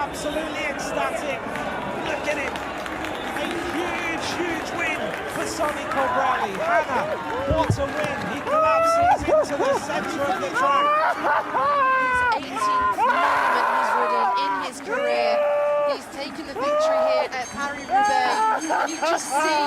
absolutely ecstatic. Look at him. A huge win for Sonny Colbrelli. Hannah, what a win. He collapses into the centre of the track. His 18th monument he's ridden in his career. He's taken the victory here at Paris-Roubaix. You just see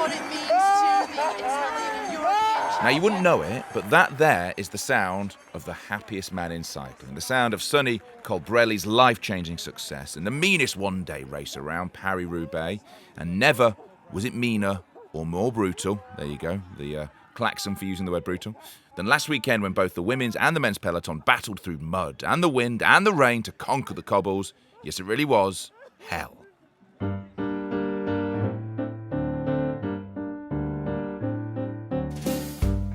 what it means to the Italian and European. Now, you wouldn't know it, but that there is the sound of the happiest man in cycling. The sound of Sonny Colbrelli's life-changing success in the meanest one-day race around, Paris-Roubaix. And never was it meaner or more brutal, there you go, the klaxon for using the word brutal, than last weekend when both the women's and the men's peloton battled through mud and the wind and the rain to conquer the cobbles. Yes, it really was hell.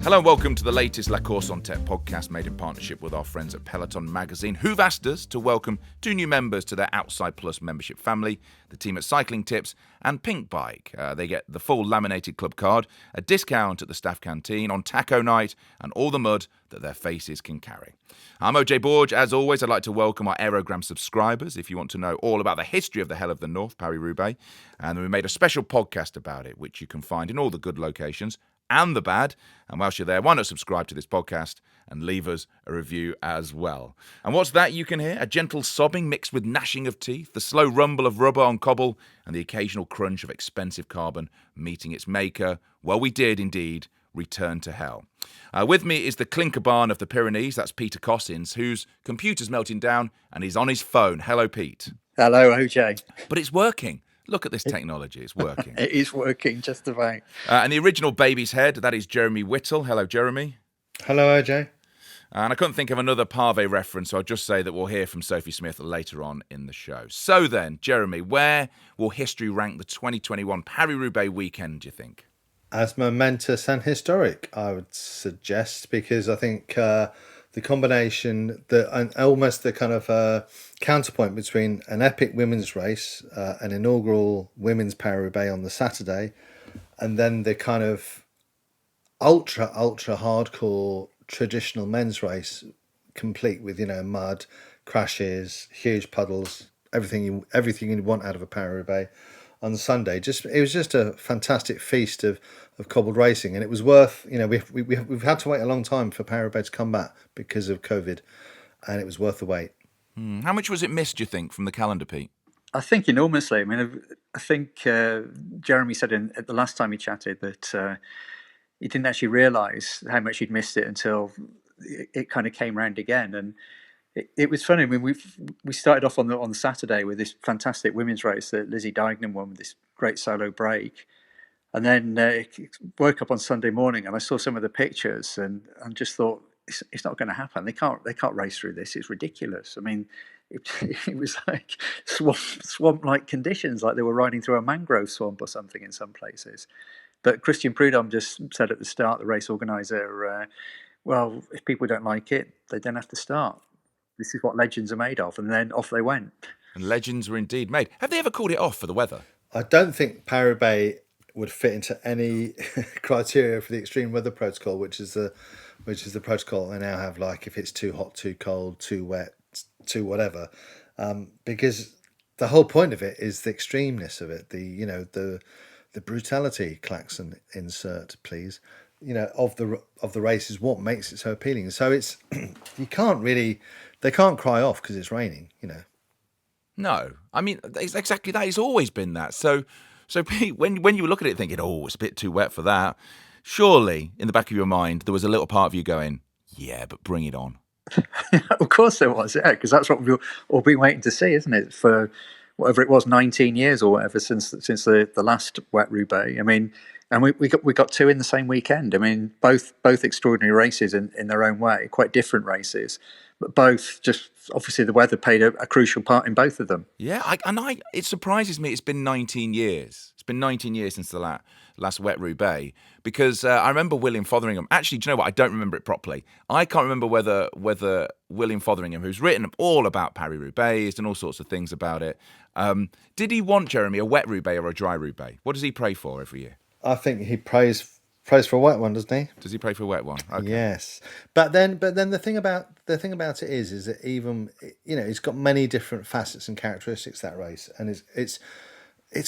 Hello and welcome to the latest La Course on Tête podcast made in partnership with our friends at Peloton magazine, who've asked us to welcome 2 new members to their Outside Plus membership family, the team at Cycling Tips and Pink Bike. They get the full laminated club card, a discount at the staff canteen on taco night, and all the mud that their faces can carry. I'm OJ Borg. As always, I'd like to welcome our Aérogramme subscribers if you want to know all about the history of the Hell of the North, Paris-Roubaix. And we made a special podcast about it, which you can find in all the good locations and the bad. And whilst you're there, why not subscribe to this podcast and leave us a review as well? And what's that you can hear? A gentle sobbing mixed with gnashing of teeth, the slow rumble of rubber on cobble, and the occasional crunch of expensive carbon meeting its maker. Well, we did indeed return to hell. With me is the clinker barn of the Pyrenees, that's Peter Cossins, whose computer's melting down and he's on his phone. Hello, Pete. Hello, OJ. But it's working. Look at this technology, it's working. It is working, just about. And the original baby's head, that is Jeremy Whittle. Hello, Jeremy. Hello, OJ. And I couldn't think of another Pave reference, so I'll just say that we'll hear from Sophie Smith later on in the show. So then, Jeremy, where will history rank the 2021 Paris-Roubaix weekend, do you think? As momentous and historic, I would suggest, because I think the combination, almost the kind of counterpoint between an epic women's race, an inaugural women's Paris-Roubaix on the Saturday, and then the kind of ultra hardcore traditional men's race, complete with, mud, crashes, huge puddles, everything you want out of a Paris-Roubaix on Sunday. It was just a fantastic feast of cobbled racing, and it was worth. We've had to wait a long time for Paris-Roubaix to come back because of COVID, and it was worth the wait. How much was it missed, do you think, from the calendar, Pete? I think enormously. I mean, I think Jeremy said at the last time he chatted that he didn't actually realise how much he'd missed it until it kind of came round again. And it was funny. I mean, we started off on the Saturday with this fantastic women's race that Lizzie Deignan won with this great solo break, and then woke up on Sunday morning and I saw some of the pictures and just thought it's not going to happen. They can't race through this. It's ridiculous. I mean, it was like swamp-like conditions, like they were riding through a mangrove swamp or something in some places. But Christian Prudhomme just said at the start, the race organizer, well, if people don't like it, they don't have to start. This is what legends are made of. And then off they went. And legends were indeed made. Have they ever called it off for the weather? I don't think Paris-Roubaix would fit into any criteria for the extreme weather protocol, which is the protocol they now have, like if it's too hot, too cold, too wet, too whatever. Because the whole point of it is the extremeness of it, the brutality, klaxon insert, please, of the race is what makes it so appealing. So it's they can't cry off because it's raining, No, I mean, it's exactly that. It's always been that. So Pete, when you look at it thinking, oh, it's a bit too wet for that, surely in the back of your mind there was a little part of you going, yeah, but bring it on. Of course there was, yeah, because that's what we've all been waiting to see, isn't it? For whatever it was, 19 years or whatever since the last wet Roubaix. I mean, and we got 2 in the same weekend. I mean, both extraordinary races in their own way, quite different races, but both just obviously the weather played a crucial part in both of them. Yeah, it surprises me. It's been 19 years. It's been 19 years since the last wet Roubaix, because I remember William Fotheringham. Actually, do you know what? I don't remember it properly. I can't remember whether William Fotheringham, who's written all about Paris-Roubaix and all sorts of things about it, did he want, Jeremy, a wet Roubaix or a dry Roubaix? What does he pray for every year? I think he prays Prays for a wet one, doesn't he? Does he pray for a wet one? Okay. Yes, but then the thing about it is that even it's got many different facets and characteristics, that race, and it's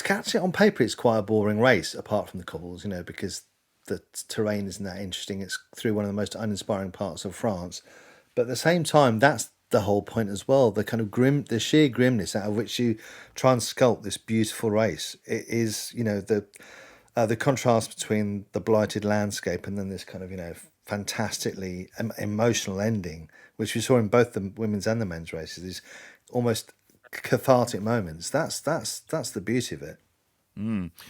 actually on paper it's quite a boring race apart from the cobbles, because the terrain isn't that interesting. It's through one of the most uninspiring parts of France, but at the same time that's the whole point as well. The kind of the sheer grimness out of which you try and sculpt this beautiful race. It is the contrast between the blighted landscape and then this kind of fantastically emotional ending, which we saw in both the women's and the men's races, is almost cathartic moments. That's the beauty of it.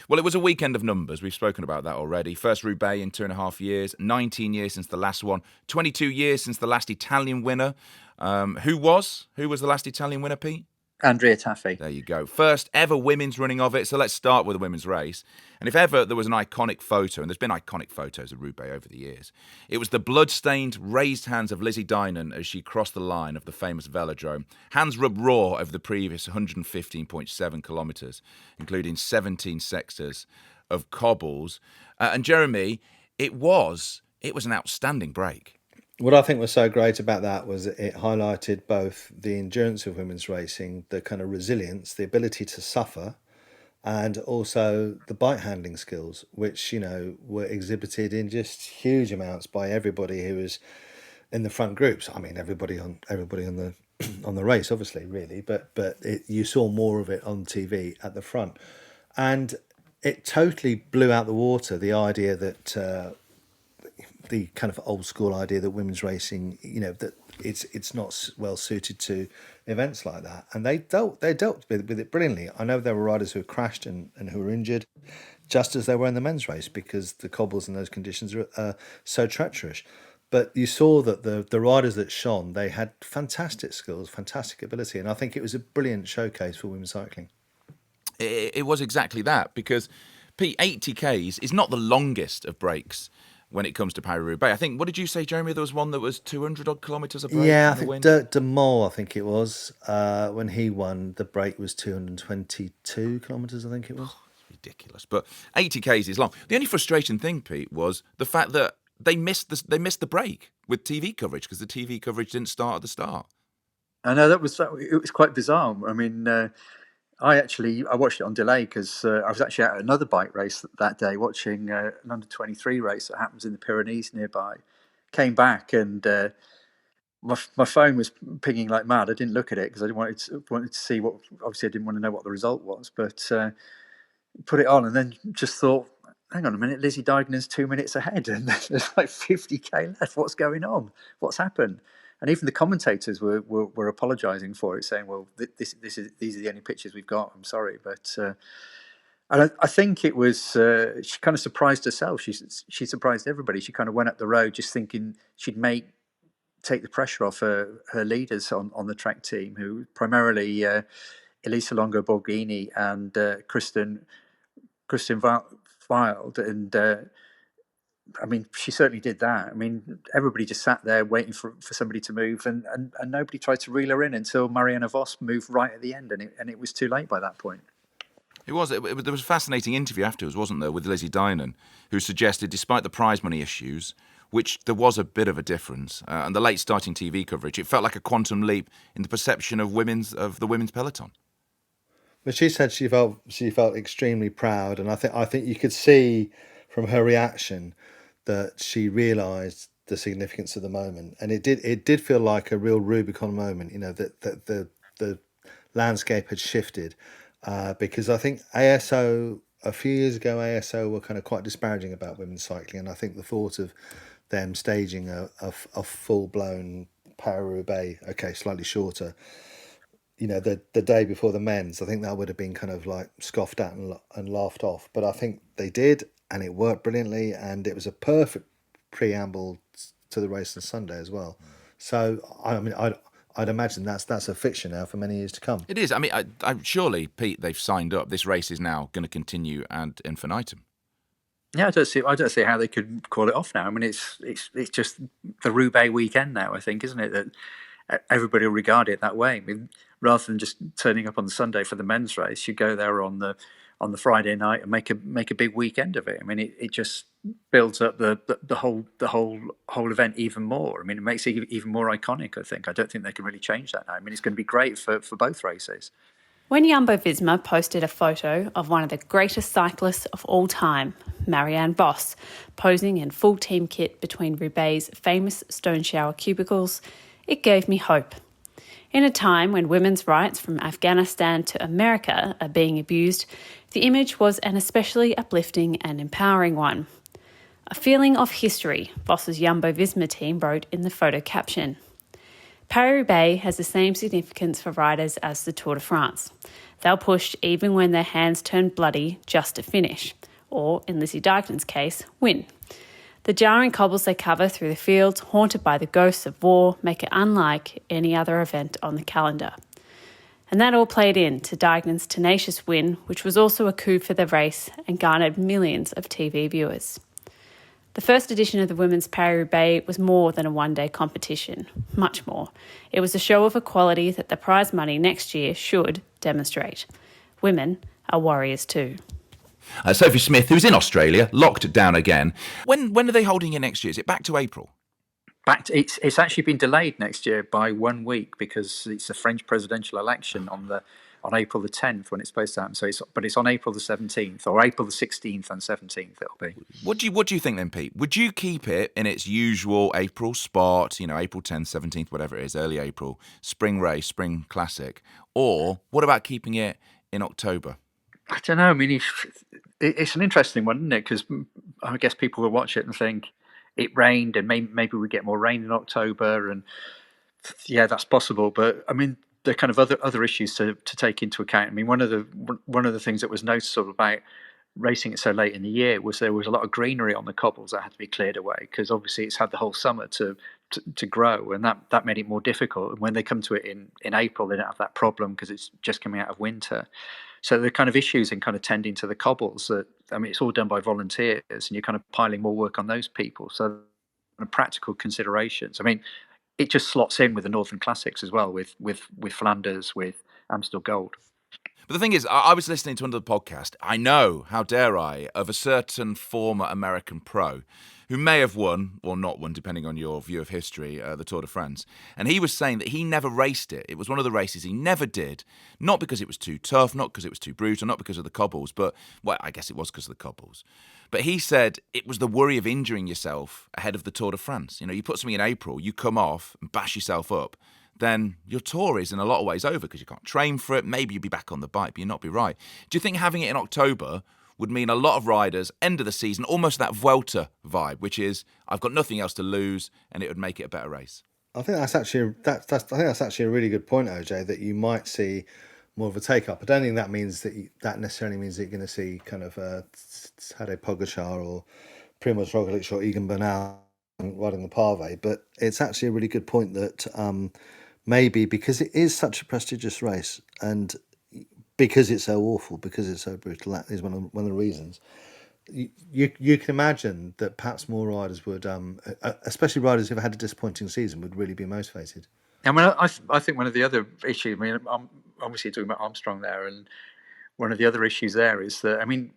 Well, it was a weekend of numbers. We've spoken about that already. First Roubaix in 2.5 years, 19 years since the last one, 22 years since the last Italian winner. Who was the last Italian winner, Pete? Andrea Tafi. There you go. First ever women's running of it. So let's start with the women's race. And if ever there was an iconic photo, and there's been iconic photos of Roubaix over the years, it was the blood-stained, raised hands of Lizzie Dinan as she crossed the line of the famous velodrome. Hands rubbed raw over the previous 115.7 kilometres, including 17 sectors of cobbles. And Jeremy, it was an outstanding break. What I think was so great about that was that it highlighted both the endurance of women's racing, the kind of resilience, the ability to suffer, and also the bike handling skills, which were exhibited in just huge amounts by everybody who was in the front groups. I mean, everybody on the on the race, obviously, really, but you saw more of it on TV at the front, and it totally blew out the water the idea that. The kind of old school idea that women's racing, that it's not well suited to events like that, and they dealt with it brilliantly. I know there were riders who had crashed and who were injured, just as they were in the men's race, because the cobbles in those conditions are so treacherous. But you saw that the riders that shone, they had fantastic skills, fantastic ability, and I think it was a brilliant showcase for women's cycling. It was exactly that, because Pete, 80 Ks is not the longest of breaks when it comes to Paris-Roubaix. I think, what did you say, Jeremy? There was one that was 200 odd kilometres a break. Yeah, I think De Mol, I think it was, when he won, the break was 222 kilometres, I think it was. Oh, it's ridiculous. But 80 Ks is long. The only frustrating thing, Pete, was the fact that they missed the break with TV coverage, because the TV coverage didn't start at the start. I know it was quite bizarre. I mean, I watched it on delay because I was actually at another bike race that day, watching an under-23 race that happens in the Pyrenees nearby. Came back and my phone was pinging like mad. I didn't look at it because I wanted to see what. Obviously, I didn't want to know what the result was, but put it on and then just thought, hang on a minute, Lizzie Dignan's 2 minutes ahead, and there's like 50k left. What's going on? What's happened? And even the commentators were apologising for it, saying, "Well, these are the only pictures we've got. I'm sorry," but I think it was she kind of surprised herself. She surprised everybody. She kind of went up the road just thinking she'd take the pressure off her leaders on the track team, who primarily Elisa Longo Borghini and Kristen Wild, and I mean, she certainly did that. I mean, everybody just sat there waiting for somebody to move, and nobody tried to reel her in until Marianne Vos moved right at the end, and it was too late by that point. It was. There was a fascinating interview afterwards, wasn't there, with Lizzie Dinan, who suggested, despite the prize money issues, which there was a bit of a difference, and the late starting TV coverage, it felt like a quantum leap in the perception of the women's peloton. But she said she felt extremely proud, and I think you could see from her reaction that she realised the significance of the moment, and it did feel like a real Rubicon moment. That the landscape had shifted, because I think ASO a few years ago, ASO were kind of quite disparaging about women's cycling, and I think the thought of them staging a full blown Paris-Roubaix, okay, slightly shorter, the day before the men's, I think that would have been kind of like scoffed at and laughed off. But I think they did, and it worked brilliantly, and it was a perfect preamble to the race on Sunday as well. So I mean, I'd imagine that's a fixture now for many years to come. It is. I mean, I surely, Pete, they've signed up. This race is now going to continue ad infinitum. Yeah, I don't see how they could call it off now. I mean, it's just the Roubaix weekend now, I think, isn't it? That everybody will regard it that way. I mean, rather than just turning up on the Sunday for the men's race, you go there on the on the Friday night and make a big weekend of it. I mean, it just builds up the whole event even more. I mean, it makes it even more iconic. I think. I don't think they can really change that now. I mean, it's going to be great for both races. When Jumbo-Visma posted a photo of one of the greatest cyclists of all time, Marianne Vos, posing in full team kit between Roubaix's famous stone shower cubicles, it gave me hope. In a time when women's rights from Afghanistan to America are being abused, the image was an especially uplifting and empowering one. A feeling of history, Vos's Jumbo-Visma team wrote in the photo caption. Paris-Roubaix has the same significance for riders as the Tour de France. They'll push even when their hands turn bloody just to finish, or, in Lizzie Deignan case, win. The jarring cobbles they cover through the fields, haunted by the ghosts of war, make it unlike any other event on the calendar. And that all played in to Deignan's tenacious win, which was also a coup for the race and garnered millions of TV viewers. The first edition of the Women's Paris-Roubaix was more than a one-day competition, much more. It was a show of equality that the prize money next year should demonstrate. Women are warriors too. Sophie Smith, who's in Australia, locked down again. When are they holding it next year? Is it back to April? It's actually been delayed next year by 1 week because it's the French presidential election on April the 10th when it's supposed to happen. So it's on April the 17th or April the 16th and 17th it'll be. What do you think then, Pete? Would you keep it in its usual April spot, April 10th, 17th, whatever it is, early April, spring race, spring classic? Or what about keeping it in October? I don't know. I mean, it's an interesting one, isn't it? Because I guess people will watch it and think it rained and maybe we get more rain in October. And yeah, that's possible. But I mean, the kind of other issues to take into account. I mean, one of the things that was noticeable about racing it so late in the year was there was a lot of greenery on the cobbles that had to be cleared away because obviously it's had the whole summer to grow, and that made it more difficult. And when they come to it in April, they don't have that problem because it's just coming out of winter. So the kind of issues in kind of tending to the cobbles that, I mean, it's all done by volunteers, and you're kind of piling more work on those people. So practical considerations. I mean, it just slots in with the Northern Classics as well, with Flanders, with Amstel Gold. But the thing is, I was listening to another podcast. I know, how dare I, of a certain former American pro who may have won or not won, depending on your view of history, the Tour de France. And he was saying that he never raced it. It was one of the races he never did, not because it was too tough, not because it was too brutal, not because of the cobbles, but, well, I guess it was because of the cobbles. But he said it was the worry of injuring yourself ahead of the Tour de France. You put something in April, you come off and bash yourself up, then your tour is in a lot of ways over because you can't train for it. Maybe you'll be back on the bike, but you'll not be right. Do you think having it in October would mean a lot of riders, end of the season, almost that Vuelta vibe, which is, I've got nothing else to lose, and it would make it a better race? I think that's actually a really good point, OJ, that you might see more of a take up. I don't think that means that necessarily means that you're going to see kind of Tadej Pogačar or Primož Roglič or Egan Bernal riding the Pavé, but it's actually a really good point that maybe because it is such a prestigious race and because it's so awful, because it's so brutal, that is one of the reasons. You can imagine that perhaps more riders would, especially riders who've had a disappointing season, would really be motivated. I mean, I think one of the other issues, I mean, I'm obviously talking about Armstrong there, and one of the other issues there is that, I mean,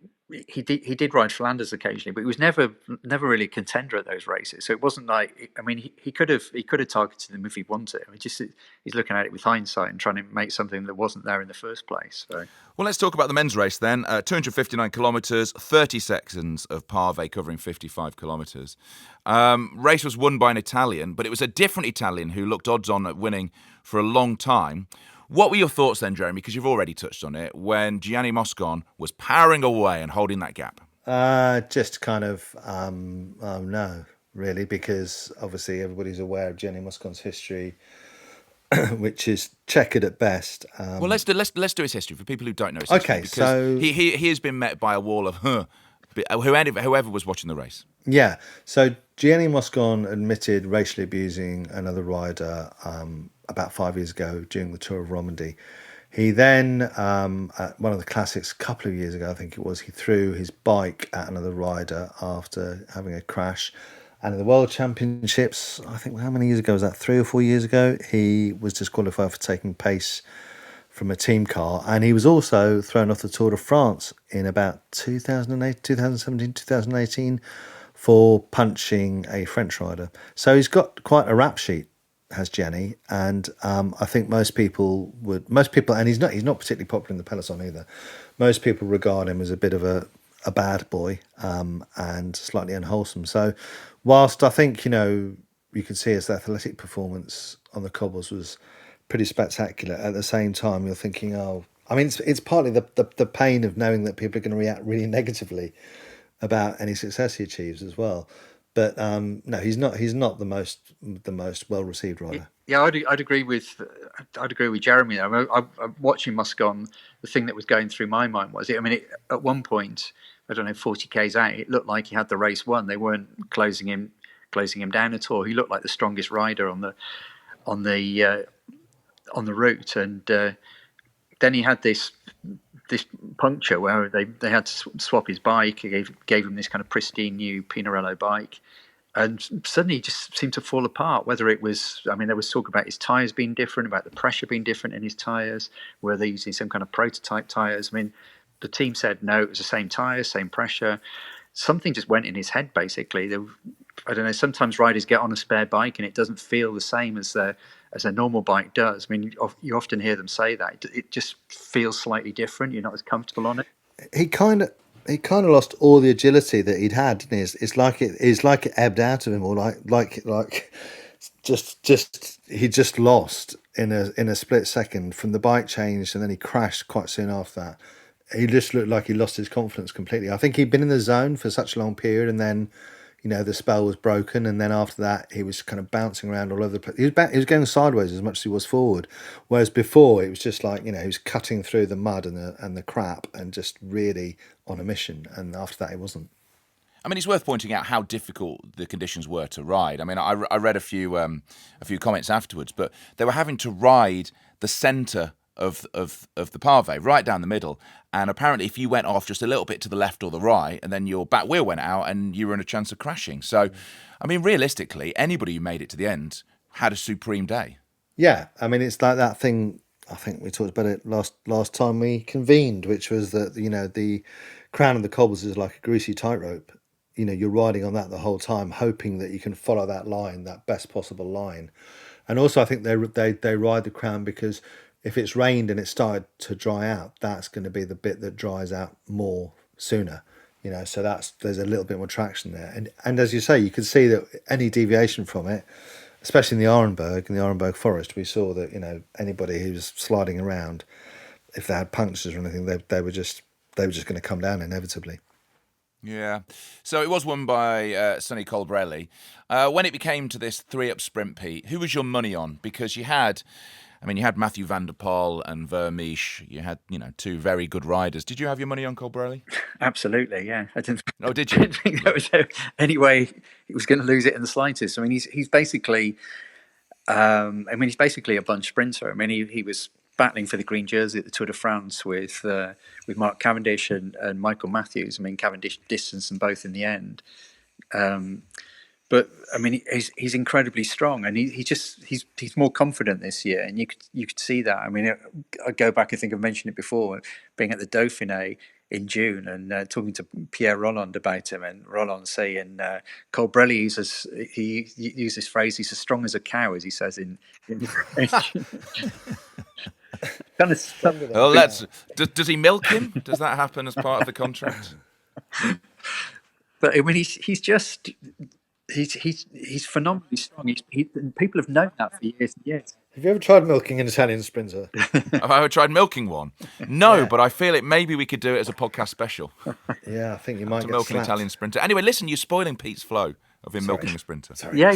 he did ride Flanders occasionally, but he was never really a contender at those races. So it wasn't like, I mean, he could have targeted them if he wanted. I mean, he's looking at it with hindsight and trying to make something that wasn't there in the first place. So. Well, let's talk about the men's race then. 259 kilometres, 30 sections of Pavé covering 55 kilometres. Race was won by an Italian, but it was a different Italian who looked odds on at winning for a long time. What were your thoughts then, Jeremy, because you've already touched on it, when Gianni Moscon was powering away and holding that gap? Just kind of, no, really, because obviously everybody's aware of Gianni Moscon's history, which is checkered at best. Well, let's do his history for people who don't know his history. Okay, because so he has been met by a wall of whoever was watching the race. Yeah, so Gianni Moscon admitted racially abusing another rider about 5 years ago during the Tour of Romandy. He then, at one of the classics a couple of years ago, I think it was, he threw his bike at another rider after having a crash. And in the World Championships, I think, how many years ago was that? 3 or 4 years ago, he was disqualified for taking pace from a team car, and he was also thrown off the Tour de France in about 2008, 2017, 2018 for punching a French rider. So he's got quite a rap sheet, has Jenny, and I think most people, and he's not particularly popular in the peloton either. Most people regard him as a bit of a bad boy and slightly unwholesome. So whilst I think, you could see his athletic performance on the cobbles was pretty spectacular, at the same time you're thinking, it's partly the pain of knowing that people are going to react really negatively about any success he achieves as well. But no, he's not the most well received rider. Yeah, I'd agree with Jeremy. I'm watching Moscon. The thing that was going through my mind was, at one point, I don't know, 40 k's out, it looked like he had the race won. They weren't closing him down at all. He looked like the strongest rider on the route, and then he had this puncture where they had to swap his bike. He gave him this kind of pristine new Pinarello bike, and suddenly he just seemed to fall apart. Whether it was, there was talk about his tyres being different, about the pressure being different in his tyres, were they using some kind of prototype tyres? The team said no, it was the same tyres, same pressure. Something just went in his head, basically. I don't know, sometimes riders get on a spare bike and it doesn't feel the same as a normal bike does. You often hear them say that. It just feels slightly different. You're not as comfortable on it. He kind of lost all the agility that he'd had, didn't he? It's like it ebbed out of him, or like he just lost in a split second from the bike change, and then he crashed quite soon after that. He just looked like he lost his confidence completely. I think he'd been in the zone for such a long period, and then the spell was broken, and then after that he was kind of bouncing around all over the place. He was going sideways as much as he was forward, whereas before it was just like he was cutting through the mud and the crap and just really on a mission. And after that, he wasn't. It's worth pointing out how difficult the conditions were to ride. I read a few comments afterwards, but they were having to ride the centre of the pave, right down the middle, and apparently if you went off just a little bit to the left or the right, and then your back wheel went out and you were in a chance of crashing. So realistically, anybody who made it to the end had a supreme day. Yeah, it's like that thing, I think we talked about it last time we convened, which was that the crown of the cobbles is like a greasy tightrope. You're riding on that the whole time, hoping that you can follow that line, that best possible line. And also I think they ride the crown because if it's rained and it started to dry out, that's going to be the bit that dries out more sooner, so there's a little bit more traction there. And as you say, you could see that any deviation from it, especially in the Arenberg forest, we saw that, anybody who was sliding around, if they had punctures or anything, they were just going to come down inevitably. Yeah. So it was won by Sonny Colbrelli. When it became to this 3-up sprint, Pete, who was your money on? Because you had Matthew van der Poel and Vermeesch. You had, two very good riders. Did you have your money on Colbrelli? Absolutely, yeah. I didn't. Oh, did you? I didn't think there was any way he was going to lose it in the slightest. He's basically, he's basically a bunch sprinter. He was battling for the green jersey at the Tour de France with Mark Cavendish and Michael Matthews. Cavendish distanced them both in the end. But he's incredibly strong, and he's more confident this year, and you could see that. I go back. I think I've mentioned it before, being at the Dauphiné in June and talking to Pierre Rolland about him, and Rolland saying Colbrelli he uses this phrase, he's as strong as a cow, as he says in French. Kind of stronger than does he milk him? Does that happen as part of the contract? But he's phenomenally strong. People have known that for years and years. Have you ever tried milking an Italian sprinter? Have I ever tried milking one? No, but I feel maybe we could do it as a podcast special. Yeah, I think you might get milk slapped. an Italian sprinter. Anyway, listen, you're spoiling Pete's flow of him milking a sprinter. Sorry. Yeah.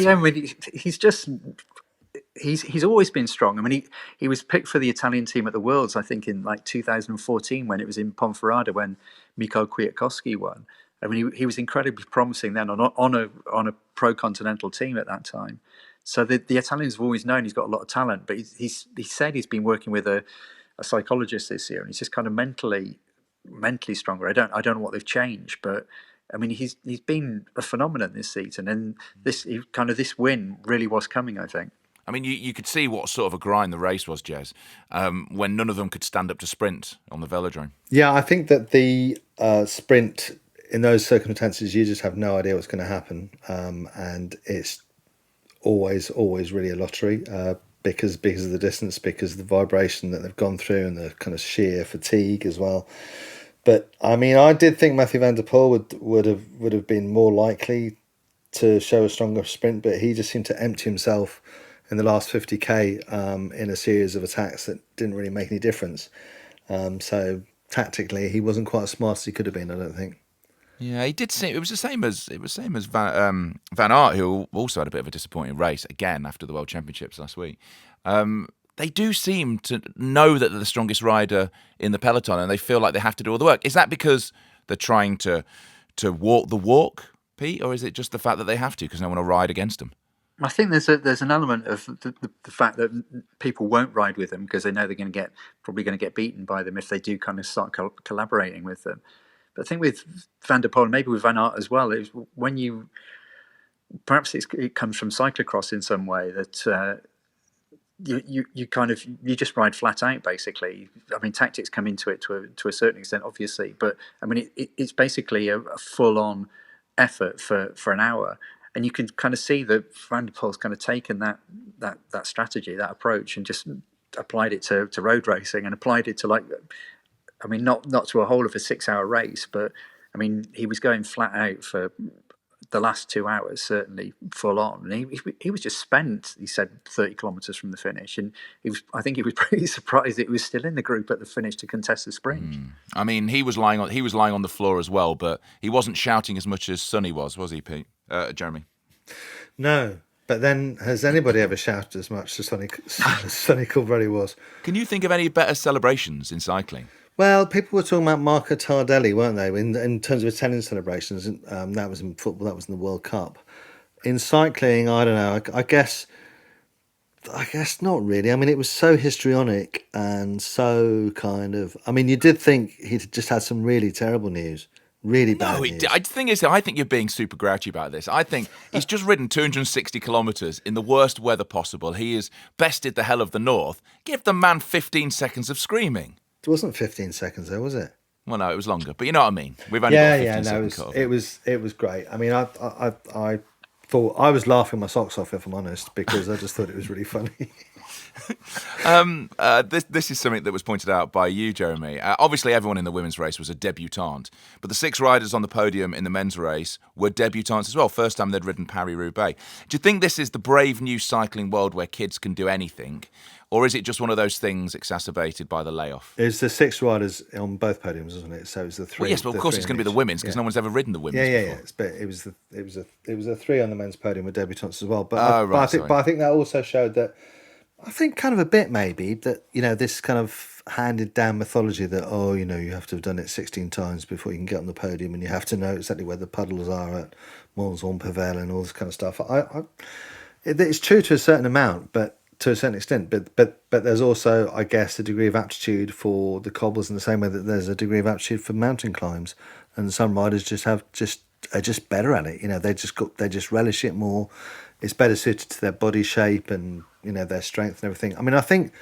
He's always been strong. He was picked for the Italian team at the Worlds, I think, in 2014 when it was in Ponferrada when Mikhail Kwiatkowski won. He was incredibly promising then on a pro-continental team at that time. So the Italians have always known he's got a lot of talent, but he said he's been working with a psychologist this year, and he's just kind of mentally stronger. I don't know what they've changed, but he's been a phenomenon this season, and this win really was coming, I think. I mean, you could see what sort of a grind the race was, Jez, when none of them could stand up to sprint on the velodrome. Yeah, I think that the sprint in those circumstances, you just have no idea what's going to happen, and it's always really a lottery because of the distance, because of the vibration that they've gone through, and the kind of sheer fatigue as well. But I mean, I did think Mathieu van der Poel would have been more likely to show a stronger sprint, but he just seemed to empty himself in the last 50k in a series of attacks that didn't really make any difference. So tactically, he wasn't quite as smart as he could have been, I don't think. Yeah, he did seem. It was the same as Van Aert, who also had a bit of a disappointing race again after the World Championships last week. They do seem to know that they're the strongest rider in the peloton, and they feel like they have to do all the work. Is that because they're trying to walk the walk, Pete, or is it just the fact that they have to because they want to ride against them? I think there's an element of the fact that people won't ride with them because they know they're probably going to get beaten by them if they do kind of start collaborating with them. But I think with Van der Poel, maybe with Van Aert as well, is when you perhaps it comes from cyclocross in some way that you just ride flat out basically. I mean, tactics come into it to a certain extent, obviously, but I mean it's basically a full on effort for an hour. And you can kind of see that Van der Poel's kind of taken that strategy, that approach, and just applied it to road racing, and applied it to not to a whole of a 6-hour race, but I mean he was going flat out for the last 2 hours, certainly full on, and he was just spent. He said 30 kilometres from the finish, and I think he was pretty surprised that he was still in the group at the finish to contest the sprint. I mean, he was lying on the floor as well, but he wasn't shouting as much as Sonny was he, Pete? Jeremy? No, but then has anybody ever shouted as much as Sonny Colbrelli was? Can you think of any better celebrations in cycling? Well, people were talking about Marco Tardelli, weren't they, in terms of Italian celebrations? That was in football, that was in the World Cup. In cycling, I don't know, I guess not really. I mean, it was so histrionic and so kind of... I mean, you did think he'd just had some really terrible news. Really bad news. The thing is, I think you're being super grouchy about this. I think he's just ridden 260 kilometres in the worst weather possible. He has bested the hell of the north. Give the man 15 seconds of screaming. It wasn't 15 seconds though, was it? Well, no, it was longer. But you know what I mean. We've only got 15 seconds. It was great. I mean, I thought I was laughing my socks off, if I'm honest, because I just thought it was really funny. This is something that was pointed out by you, Jeremy. Obviously, everyone in the women's race was a debutante, but the 6 riders on the podium in the men's race were debutantes as well. First time they'd ridden Paris-Roubaix. Do you think this is the brave new cycling world where kids can do anything, or is it just one of those things exacerbated by the layoff? It's the 6 riders on both podiums, wasn't it? So it was the 3. Well, yes, but of course it's going to be the women's because no one's ever ridden the women's before. Yeah. But it was a 3 on the men's podium with debutantes as well. But I think that also showed that. I think kind of a bit maybe that, this kind of handed down mythology that, you have to have done it 16 times before you can get on the podium, and you have to know exactly where the puddles are at Mons-en-Pavel and all this kind of stuff. It's true to a certain amount, but to a certain extent, but there's also, I guess, a degree of aptitude for the cobbles in the same way that there's a degree of aptitude for mountain climbs, and some riders are just better at it. They just relish it more. It's better suited to their body shape and their strength and everything. I mean, I think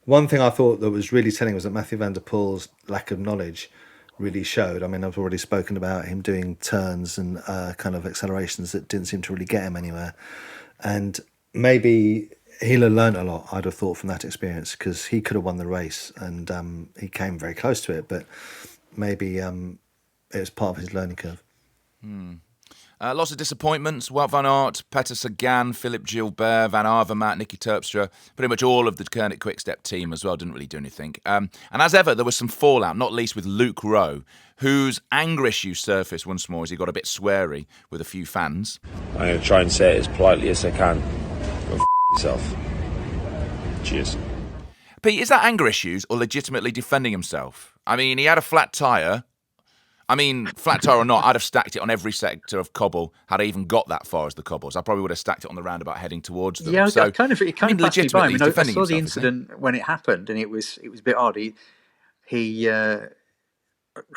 one thing I thought that was really telling was that Mathieu van der Poel's lack of knowledge really showed. I mean, I've already spoken about him doing turns and kind of accelerations that didn't seem to really get him anywhere, and maybe he'll have learned a lot, I'd have thought, from that experience, because he could have won the race and he came very close to it, but maybe it was part of his learning curve. Lots of disappointments. Wout van Aert, Peter Sagan, Philippe Gilbert, Van Avermaet, Nicky Terpstra, pretty much all of the Koenig Quick-Step team as well didn't really do anything. And as ever, there was some fallout, not least with Luke Rowe, whose anger issues surfaced once more as he got a bit sweary with a few fans. I'm going to try and say it as politely as I can. Go f*** yourself. Cheers. Pete, is that anger issues or legitimately defending himself? I mean, he had a flat tyre. Flat tyre or not, I'd have stacked it on every sector of cobble had I even got that far as the cobbles. I probably would have stacked it on the roundact heading towards them. Yeah, so, it kind of passed me by. I saw the incident when it happened, and it was a bit odd. I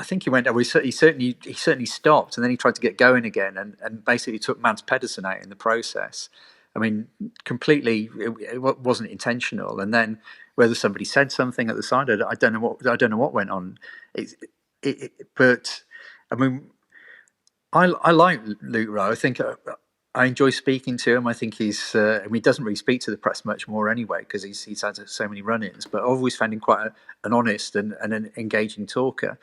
think he went. He certainly stopped, and then he tried to get going again, and basically took Mads Pedersen out in the process. I mean, completely, it wasn't intentional. And then whether somebody said something at the side, I don't know what went on. But I mean, I like Luke Rowe. I think I enjoy speaking to him. I think he's. I mean, he doesn't really speak to the press much more anyway because he's had so many run-ins. But I've always found him quite an honest and an engaging talker.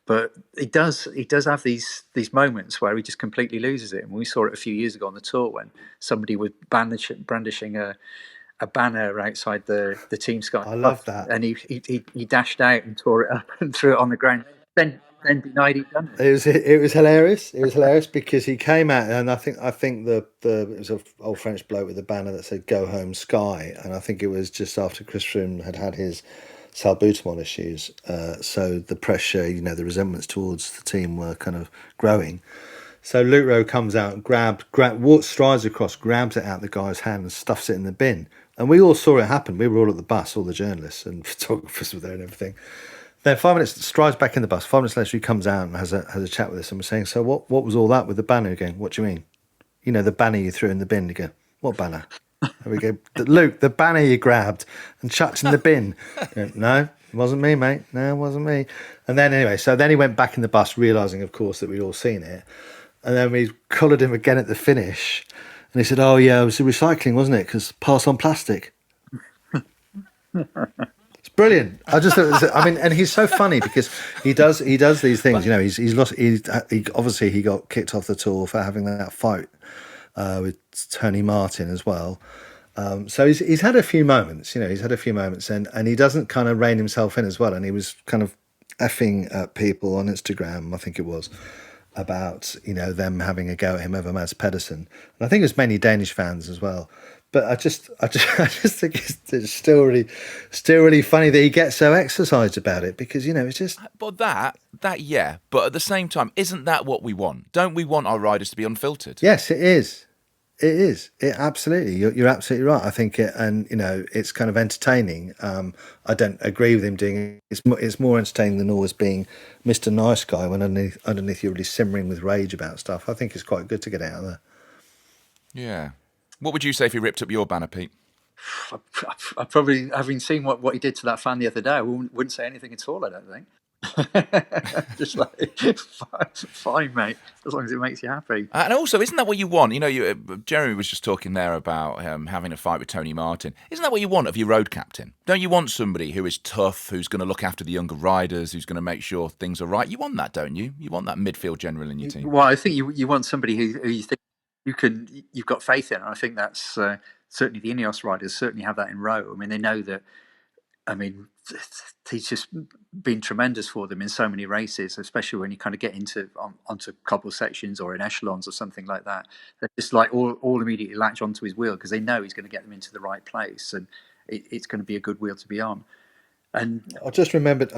But he does have these moments where he just completely loses it. And we saw it a few years ago on the tour when somebody was brandishing a banner outside the team sky. I love that. And he dashed out and tore it up and threw it on the ground. Then denied he'd done it. It was hilarious. It was hilarious because he came out, and I think the it was an old French bloke with a banner that said "Go Home Sky," and I think it was just after Chris Froome had his salbutamol issues. So the pressure, the resentments towards the team were kind of growing. So Luke Rowe comes out, strides across, grabs it out of the guy's hand and stuffs it in the bin. And we all saw it happen. We were all at the bus, all the journalists and photographers were there and everything. Then 5 minutes, strides back in the bus. 5 minutes later, he comes out and has a chat with us and we're saying, so what was all that with the banner again? What do you mean? The banner you threw in the bin. You go, what banner? And we go, Luke, the banner you grabbed and chucked in the bin. Go, no, it wasn't me, mate. No, it wasn't me. And then anyway, so then he went back in the bus, realising, of course, that we'd all seen it. And then we collared him again at the finish. And he said, oh, yeah, it was recycling, wasn't it? Because pass on plastic. It's brilliant. I just thought, and he's so funny because he does these things. He's lost. Obviously he got kicked off the tour for having that fight with Tony Martin as well. So he's had a few moments. And he doesn't kind of rein himself in as well. And he was kind of effing at people on Instagram, I think it was, about them having a go at him over Mads Pedersen. And I think there's many Danish fans as well. But I just think it's still really funny that he gets so exercised about it because it's just. But that yeah. But at the same time, isn't that what we want? Don't we want our riders to be unfiltered? Yes, it is. It is. It absolutely. You're absolutely right. I think it's kind of entertaining. I don't agree with him doing it. It's more entertaining than always being Mr. Nice Guy when underneath you're really simmering with rage about stuff. I think it's quite good to get out of there. Yeah. What would you say if he ripped up your banner, Pete? I probably, having seen what he did to that fan the other day, I wouldn't say anything at all, I don't think. Just like, fine, mate, as long as it makes you happy. And also, isn't that what you want? Jeremy was just talking there about having a fight with Tony Martin. Isn't that what you want of your road captain? Don't you want somebody who is tough, who's going to look after the younger riders, who's going to make sure things are right? You want that, don't you? You want that midfield general in your team. Well, I think you want somebody who you think you've got faith in. And I think that's certainly the Ineos riders certainly have that in Rowe. I mean, they know that. I mean, he's just been tremendous for them in so many races, especially when you kind of get onto cobble sections or in echelons or something like that. They're just like all immediately latch onto his wheel because they know he's going to get them into the right place and it's going to be a good wheel to be on. And I've just remembered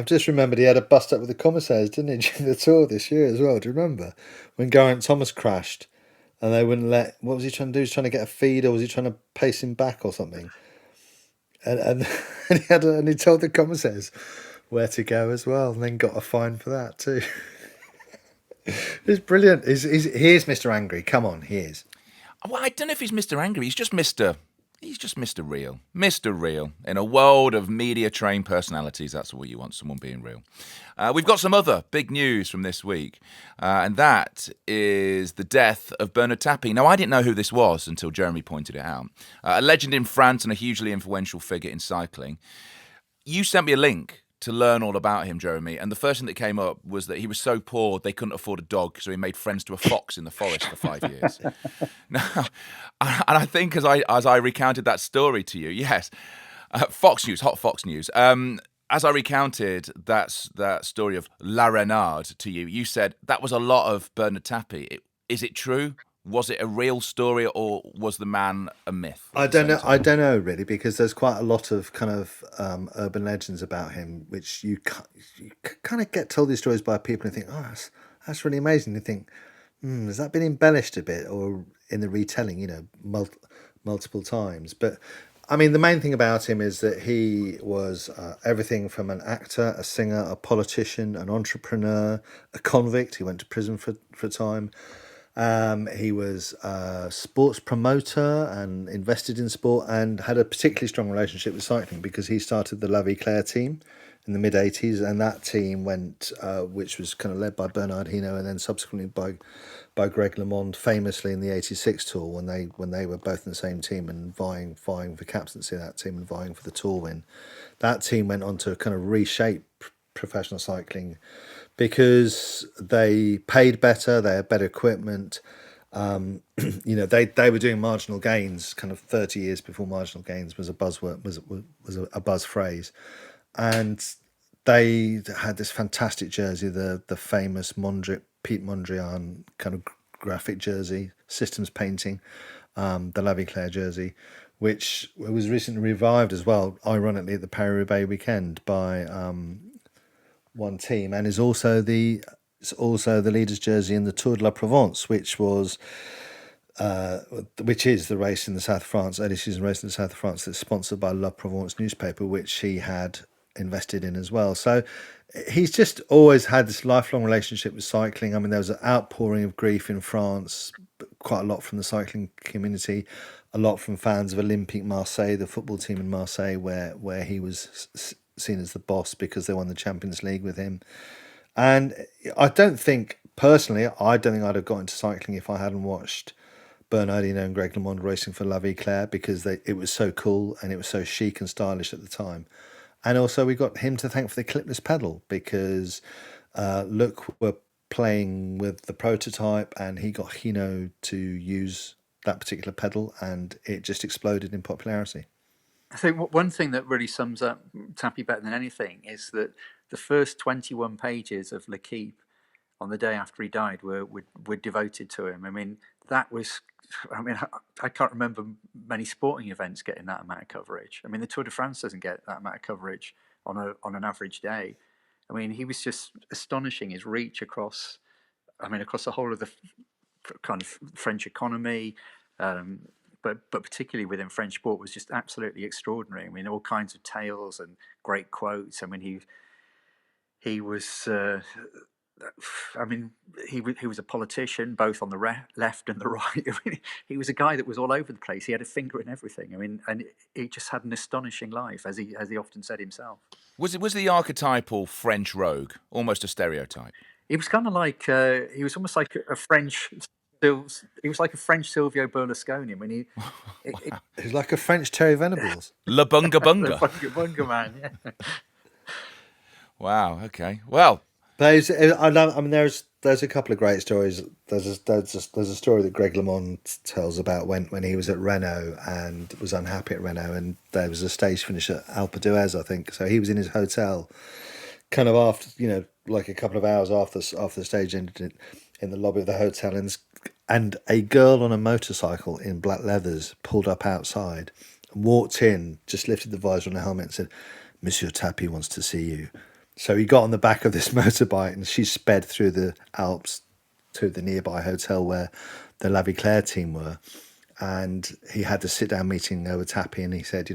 he had a bust up with the commissaires, didn't he, during the tour this year as well? Do you remember when Geraint Thomas crashed? And they wouldn't let. What was he trying to do? He was trying to get a feed, or was he trying to pace him back, or something? And he told the commissaires where to go as well, and then got a fine for that too. It's brilliant. He is Mr. Angry. Come on, he is. Well, I don't know if he's Mr. Angry. He's just Mr. Real. Mr. Real. In a world of media-trained personalities, that's what you want, someone being real. We've got some other big news from this week, and that is the death of Bernard Tapie. Now, I didn't know who this was until Jeremy pointed it out. A legend in France and a hugely influential figure in cycling. You sent me a link to learn all about him, Jeremy, and the first thing that came up was that he was so poor they couldn't afford a dog, so he made friends to a fox in the forest for 5 years. Now, and I think as I recounted that story to you, yes, Fox News, hot Fox News. As I recounted that story of La Renard to you, you said that was a lot of Bernard Tapie. Is it true? Was it a real story, or was the man a myth? I don't know really, because there's quite a lot of kind of urban legends about him, which you kind of get told these stories by people and think, oh, that's really amazing. You think, has that been embellished a bit, or in the retelling, multiple times? But I mean, the main thing about him is that he was everything from an actor, a singer, a politician, an entrepreneur, a convict. He went to prison for a time. He was a sports promoter and invested in sport, and had a particularly strong relationship with cycling because he started the La Vie Claire team in the mid-80s, and that team went, which was kind of led by Bernard Hinault and then subsequently by Greg LeMond, famously in the '86 Tour when they were both in the same team and vying for captaincy of that team and vying for the Tour win. That team went on to kind of reshape professional cycling because they paid better, they had better equipment. They were doing marginal gains kind of 30 years before marginal gains was a buzzword, was a buzz phrase. And they had this fantastic jersey, the famous Pete Mondrian kind of graphic jersey, systems painting, the La Vie Claire jersey, which was recently revived as well, ironically, at the Paris-Roubaix weekend by one team, and is also the leader's jersey in the Tour de la Provence, which is the race in the south of France, early season race in the south of France that's sponsored by La Provence newspaper, which he had invested in as well. So he's just always had this lifelong relationship with cycling. I mean, there was an outpouring of grief in France, quite a lot from the cycling community, a lot from fans of Olympique Marseille, the football team in Marseille, where he was seen as the boss because they won the Champions League with him. And I don't think I'd have got into cycling if I hadn't watched Bernard Hinault and Greg LeMond racing for La Vie Claire, because it was so cool and it was so chic and stylish at the time. And also we got him to thank for the clipless pedal, because Look were playing with the prototype and he got Hinault to use that particular pedal, and it just exploded in popularity. I think one thing that really sums up Tappy better than anything is that the first 21 pages of L'Équipe on the day after he died were devoted to him. I mean, I can't remember many sporting events getting that amount of coverage. I mean, the Tour de France doesn't get that amount of coverage on an average day. I mean, he was just astonishing, his reach across the whole of the kind of French economy, but particularly within French sport, was just absolutely extraordinary. I mean, all kinds of tales and great quotes. I mean, he was. He was a politician, both on the left and the right. I mean, he was a guy that was all over the place. He had a finger in everything. I mean, and he just had an astonishing life, as he often said himself. Was the archetypal French rogue almost a stereotype? He was kind of like he was almost like a French. He was like a French Silvio Berlusconi. I mean, he was like a French Terry Venables. La Bunga Bunga. La Bunga Bunga man. Yeah. Wow. Okay. Well. There's a couple of great stories. There's a story that Greg LeMond tells about when he was at Renault and was unhappy at Renault, and there was a stage finish at Alpe d'Huez, I think. So he was in his hotel, kind of after, like a couple of hours after the stage ended, in the lobby of the hotel, and a girl on a motorcycle in black leathers pulled up outside, walked in, just lifted the visor on her helmet and said, "Monsieur Tappy wants to see you." So he got on the back of this motorbike and she sped through the Alps to the nearby hotel where the La Vie Claire team were. And he had the sit-down meeting with Tappy, and he said,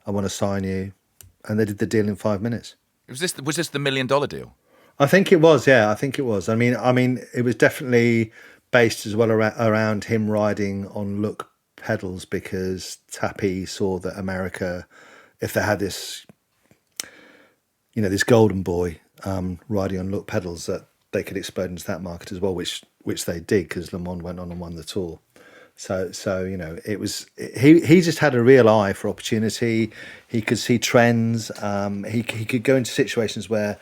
"I want to sign you." And they did the deal in 5 minutes. Was this the $1 million deal? I think it was, yeah. I think it was. I mean, it was definitely based as well around him riding on Look pedals, because Tappy saw that America, if they had this... this golden boy riding on Look pedals, that they could explode into that market as well, which they did, because LeMond went on and won the Tour. So it was he just had a real eye for opportunity. He could see trends. He could go into situations where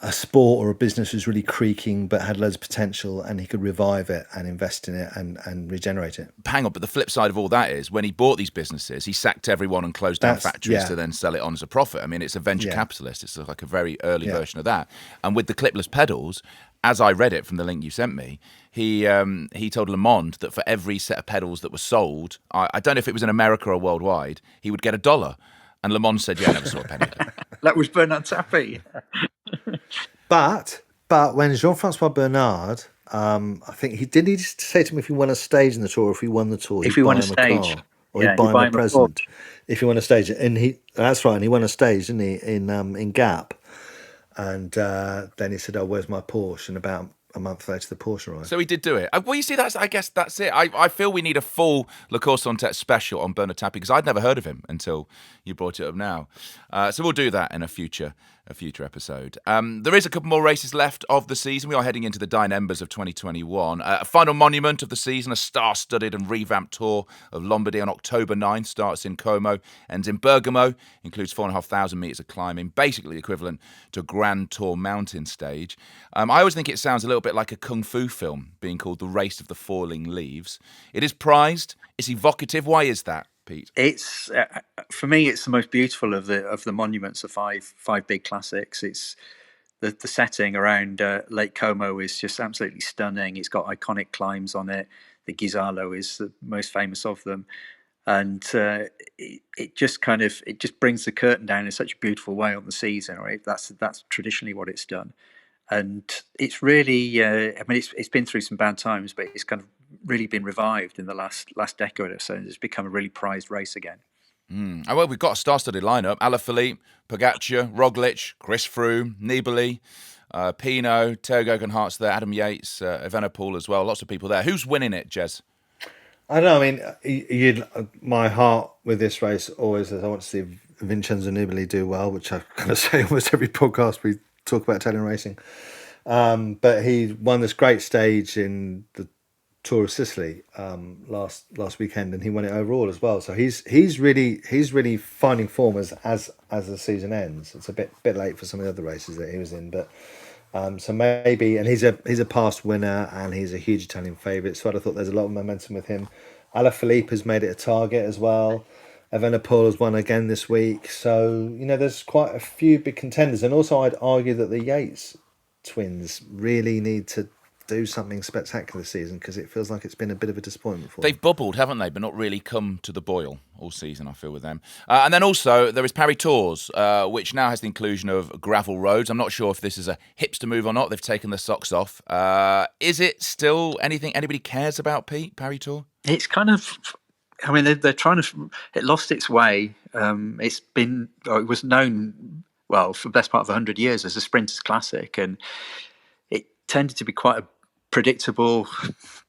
a sport or a business was really creaking but had loads of potential, and he could revive it and invest in it and regenerate it. Hang on, but the flip side of all that is when he bought these businesses, he sacked everyone and closed down factories to then sell it on as a profit. I mean, it's a venture capitalist. It's like a very early version of that. And with the clipless pedals, as I read it from the link you sent me, he told LeMond that for every set of pedals that were sold, I don't know if it was in America or worldwide, he would get $1. And LeMond said, "Yeah, I never saw a penny of it." That was Bernard Tappy. But when Jean-Francois Bernard, I think he just say to him, if he won a stage in the Tour, if he won the Tour, if he won a stage, or he'd buy him a present. If he won a stage, and that's right, and he won a stage, didn't he, in Gap, and then he said, "Oh, where's my Porsche?" And about a month later the Porsche arrived. So he did do it. Well, you see, I guess that's it. I feel we need a full Le Course en Tête special on Bernard Tapie because I'd never heard of him until you brought it up now. So we'll do that in a future episode. There is a couple more races left of the season. We are heading into the dying embers of 2021. A final monument of the season, a star-studded and revamped Tour of Lombardy on October 9th, starts in Como, ends in Bergamo, includes 4,500 metres of climbing, basically equivalent to a Grand Tour mountain stage. I always think it sounds a little bit like a kung fu film being called The Race of the Falling Leaves. It is prized, it's evocative. Why is that, Pete? It's for me, it's the most beautiful of the monuments, the five big classics. It's the setting around Lake Como is just absolutely stunning. It's got iconic climbs on it. The Ghisallo is the most famous of them, and it just brings the curtain down in such a beautiful way on the season. Right, that's traditionally what it's done, and it's really it's been through some bad times, but it's kind of really been revived in the last decade or so, and it's become a really prized race again. Well, we've got a star-studded lineup: Alaphilippe, Pogacar, Roglic, Chris Froome, Nibali, Pinot, Theo Geoghegan-Hart's there, Adam Yates, Evenepoel as well. Lots of people there. Who's winning it, Jez? I don't know. I mean, my heart with this race always is I want to see Vincenzo Nibali do well, which I kind of say almost every podcast we talk about Italian racing. But he won this great stage in the Tour of Sicily last weekend, and he won it overall as well. So he's really finding form as the season ends. It's a bit late for some of the other races that he was in, but so maybe, and he's a past winner and he's a huge Italian favourite. So I thought there's a lot of momentum with him. Alaphilippe has made it a target as well. Evenepoel has won again this week. So there's quite a few big contenders, and also I'd argue that the Yates twins really need to do something spectacular this season because it feels like it's been a bit of a disappointment for them. They've bubbled, haven't they, but not really come to the boil all season, I feel, with them. And then also there is Paris Tours, which now has the inclusion of gravel roads. I'm not sure if this is a hipster move or not. They've taken their socks off. Is it still anything anybody cares about, Pete, Paris Tour? It's kind of, I mean, they're trying to, it lost its way. It was known, well, for the best part of 100 years as a Sprinters Classic, and it tended to be quite a predictable,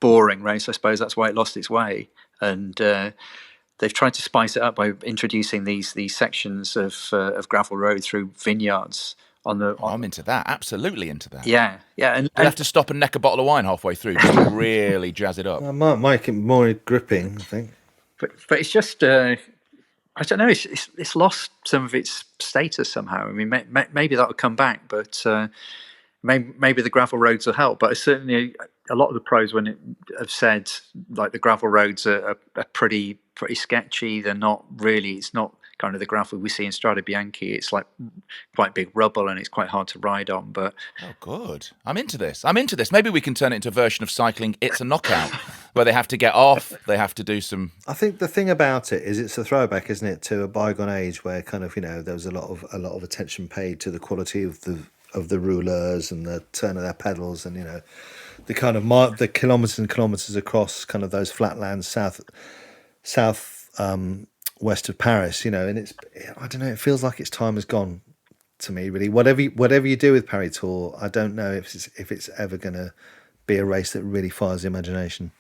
boring race. I suppose that's why it lost its way, and they've tried to spice it up by introducing these sections of gravel road through vineyards. I'm into that. Absolutely into that. Yeah. And you have to stop and neck a bottle of wine halfway through just to really jazz it up. I might make it more gripping, I think. But it's just I don't know. It's lost some of its status somehow. I mean, maybe that'll come back, but. Maybe the gravel roads will help, but certainly a lot of the pros have said like the gravel roads are pretty sketchy. They're not really. It's not kind of the gravel we see in Strade Bianche. It's like quite big rubble and it's quite hard to ride on. But good. I'm into this. Maybe we can turn it into a version of cycling. It's a knockout where they have to get off. They have to do some. I think the thing about it is it's a throwback, isn't it, to a bygone age where kind of there was a lot of attention paid to the quality of the rouleurs and the turn of their pedals, and the kind of the kilometres and kilometres across kind of those flatlands south west of Paris, and it's, I don't know, it feels like its time has gone to me, really. Whatever you do with Paris Tour, I don't know if it's ever going to be a race that really fires the imagination.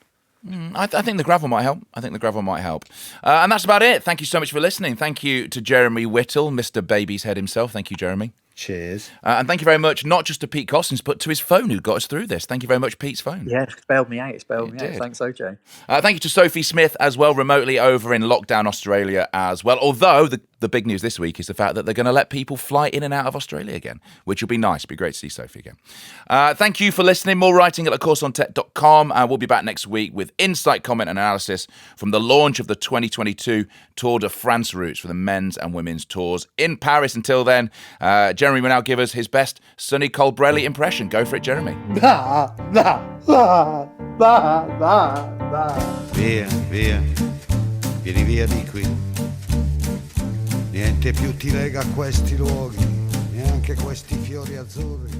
I think the gravel might help. And that's about it. Thank you so much for listening. Thank you to Jeremy Whittle, Mr. Baby's Head himself. Thank you, Jeremy. Cheers. And thank you very much, not just to Pete Cossins, but to his phone who got us through this. Thank you very much, Pete's phone. Yeah, it's bailed me out. Thanks, OJ. Thank you to Sophie Smith as well, remotely over in lockdown Australia as well. Although the big news this week is the fact that they're going to let people fly in and out of Australia again, which will be nice. It'll be great to see Sophie again. Thank you for listening. More writing at lecourseentete.com. We'll be back next week with insight, comment and analysis from the launch of the 2022 Tour de France routes for the men's and women's tours in Paris. Until then, Jeremy will now give us his best Sonny Colbrelli impression. Go for it, Jeremy. Via, vieni via di qui. Niente più ti lega a questi luoghi, neanche questi fiori azzurri.